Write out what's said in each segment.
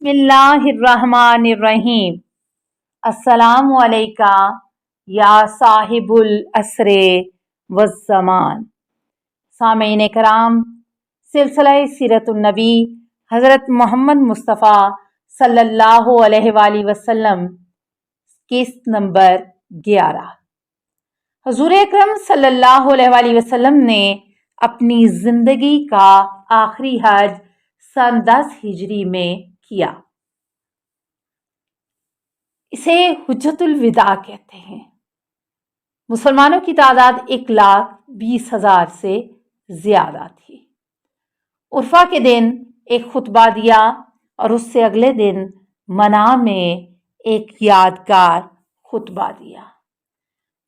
बिस्मिल्लाहिर्रहमानिर्रहीम। अस्सलामु अलैका या साहिबुल असरे वज़्ज़मान। सामीन कराम, सिलसिला सीरतुन नबी हज़रत मोहम्मद मुस्तफ़ा सल्लल्लाहु अलैहि वसल्लम किस्त नंबर 11। हुज़ूर अकरम सल्लल्लाहु अलैहि वसल्लम ने अपनी ज़िंदगी का आखिरी हज सन 10 हिजरी में किया। इसे हुज्जतुल विदा कहते हैं। मुसलमानों की तादाद 1,20,000 से ज्यादा थी। उर्फा के दिन एक खुतबा दिया और उससे अगले दिन मना में एक यादगार खुतबा दिया,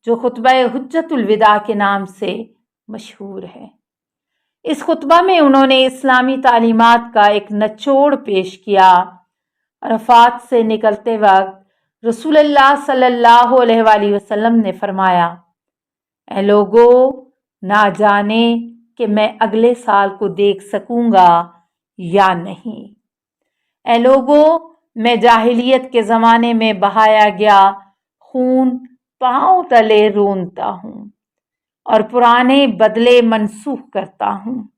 जो खुतबा हुज्जतुल विदा के नाम से मशहूर है। इस खुतबा में उन्होंने इस्लामी तालीमात का एक निचोड़ पेश किया। अरफात से निकलते वक्त रसूलुल्लाह सल्लल्लाहु अलैहि वसल्लम ने फरमाया, ऐ लोगो, ना जाने कि मैं अगले साल को देख सकूंगा या नहीं। ऐ लोगो, मैं जाहिलियत के ज़माने में बहाया गया खून पांव तले रोनता हूँ और पुराने बदले मनसूख करता हूँ।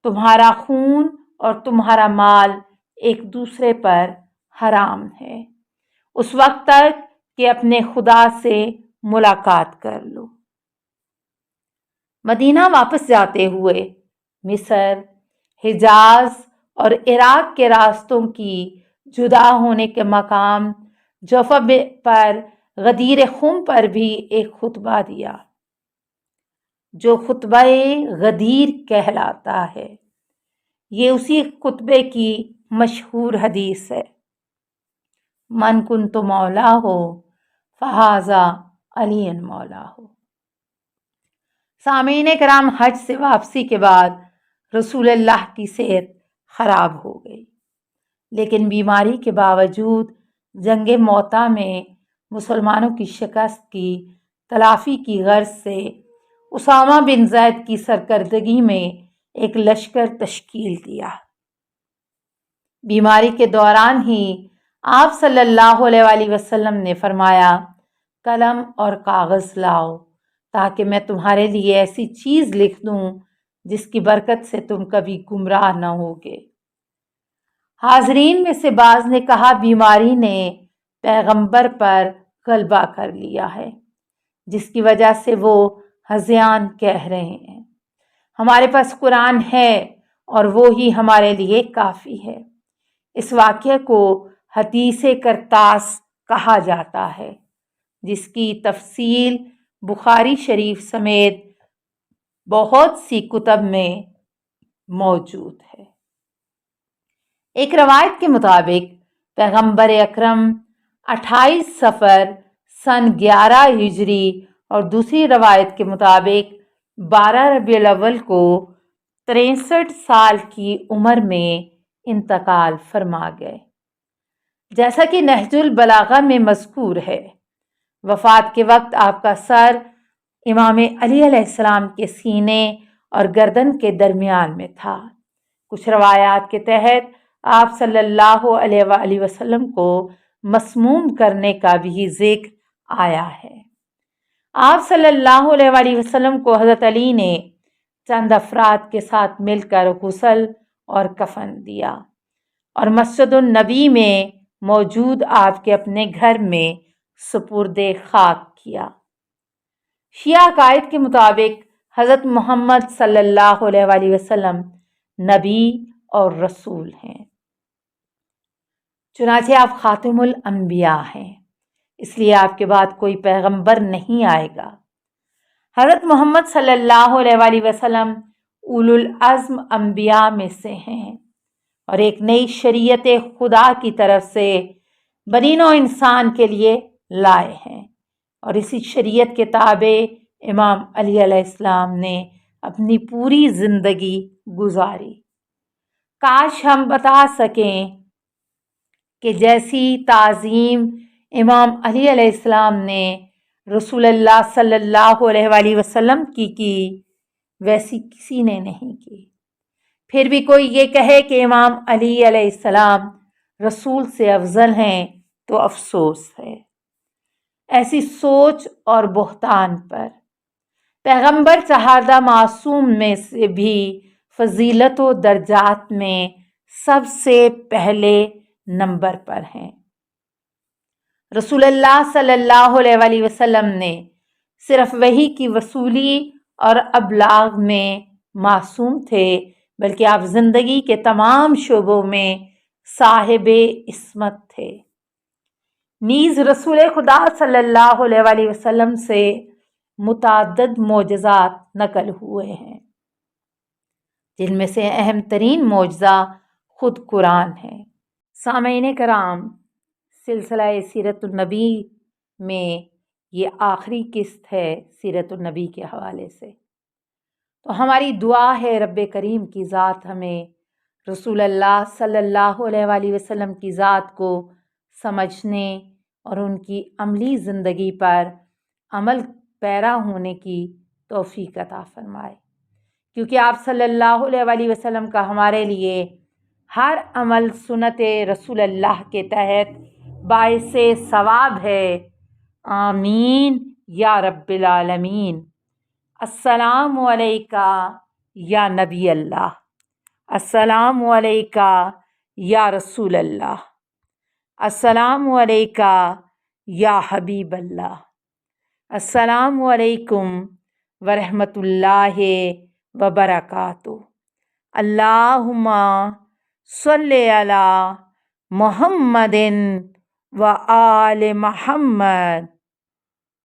तुम्हारा खून और तुम्हारा माल एक दूसरे पर हराम है उस वक्त तक कि अपने खुदा से मुलाकात कर लो। मदीना वापस जाते हुए मिस्र, हिजाज और इराक के रास्तों की जुदा होने के मकाम जुफ़ा पर गदीर खुम पर भी एक खुतबा दिया, जो खुतबा-ए गदीर कहलाता है। ये उसी खुतबे की मशहूर हदीस है, मन कुन्तु मौला हो फहाजा अलीन मौला हो। सामीन कराम, हज से वापसी के बाद रसूलुल्लाह की सेहत खराब हो गई, लेकिन बीमारी के बावजूद जंगे मौता में मुसलमानों की शिकस्त की तलाफी की गर्ज से उसामा बिन ज़ैद की सरकर्दगी में एक लश्कर तश्कील दिया। बीमारी के दौरान ही आप सल्लल्लाहु अलैहि वसल्लम ने फरमाया, कलम और कागज़ लाओ ताकि मैं तुम्हारे लिए ऐसी चीज़ लिख दूं जिसकी बरकत से तुम कभी गुमराह न होगे। हाजरीन में से बाज़ ने कहा, बीमारी ने पैगंबर पर गलबा कर लिया है, जिसकी वजह से वो हज़यान कह रहे हैं। हमारे पास कुरान है और वो ही हमारे लिए काफ़ी है। इस वाक़ये को हदीसे करतास कहा जाता है, जिसकी तफसील बुखारी शरीफ समेत बहुत सी कुतब में मौजूद है। एक रवायत के मुताबिक पैगंबर अकरम 28 सफ़र सन 11 हिजरी और दूसरी रवायत के मुताबिक 12 रबीउल अव्वल को 63 साल की उम्र में इंतकाल फरमा गए, जैसा कि नहजुल बलागा में मज़कूर है। वफ़ात के वक्त आपका सर इमाम अली अलैहिस्सलाम के सीने और गर्दन के दरमियान में था। कुछ रवायात के तहत आप सल्लल्लाहु अलैहि वसल्लम को मसमूम करने का भी जिक्र आया है। आप सल्लल्लाहु अलैहि वसल्लम को हज़रत अली ने चंद अफराद के साथ मिलकर गुस्ल और कफन दिया और मस्जिदुन नबी में मौजूद आपके अपने घर में सुपुर्दे खाक किया। शिया अकायद के मुताबिक हज़रत मोहम्मद सल्लल्लाहु अलैहि वसल्लम नबी और रसूल हैं। चुनांचे आप खातिमुल अंबिया हैं, इसलिए आपके बाद कोई पैगंबर नहीं आएगा। हज़रत मोहम्मद सल्लल्लाहु अलैहि वसल्लम उलुल अज़्म अंबिया में से हैं और एक नई शरीयत खुदा की तरफ से बनी नौ इंसान के लिए लाए हैं और इसी शरीयत के ताबे इमाम अली अलैहिस्सलाम ने अपनी पूरी ज़िंदगी गुजारी। काश हम बता सकें कि जैसी ताज़ीम इमाम अली अलैहिस्सलाम ने रसूलुल्लाह सल्लल्लाहु अलैहि वसल्लम की वैसी किसी ने नहीं की। फिर भी कोई ये कहे कि इमाम अली अलैहिस्सलाम رسول سے افضل ہیں تو افسوس ہے۔ ایسی سوچ اور بہتان پر پیغمبر چہاردہ معصوم میں سے بھی فضیلت و درجات میں سب سے پہلے نمبر پر ہیں۔ رسول اللہ صلی اللہ علیہ وسلم نے صرف وحی کی وصولی اور ابلاغ میں معصوم تھے، بلکہ آپ زندگی کے تمام شعبوں میں صاحب عصمت تھے۔ نیز رسول خدا صلی اللہ علیہ وسلم سے متعدد معجزات نقل ہوئے ہیں، جن میں سے اہم ترین معجزہ خود قرآن ہے۔ سامعین کرام، سلسلہ سیرت النبی میں یہ آخری قسط ہے سیرت النبی کے حوالے سے، تو ہماری دعا ہے رب کریم کی ذات ہمیں رسول اللہ صلی اللہ علیہ وسلم کی ذات کو سمجھنے اور ان کی عملی زندگی پر عمل پیرا ہونے کی توفیق عطا فرمائے، کیونکہ آپ صلی اللہ علیہ وسلم کا ہمارے لیے ہر عمل سنت رسول اللہ کے تحت باعث ثواب ہے۔ آمین یا رب العالمین۔ السلام علیکہ یا نبی اللہ، السلام علیکہ یا رسول اللہ، السلام علیکہ یا حبیب اللہ، السلام علیکم ورحمۃ اللہ وبرکاتہ۔ اللہم صلی علی محمد و آل محمد۔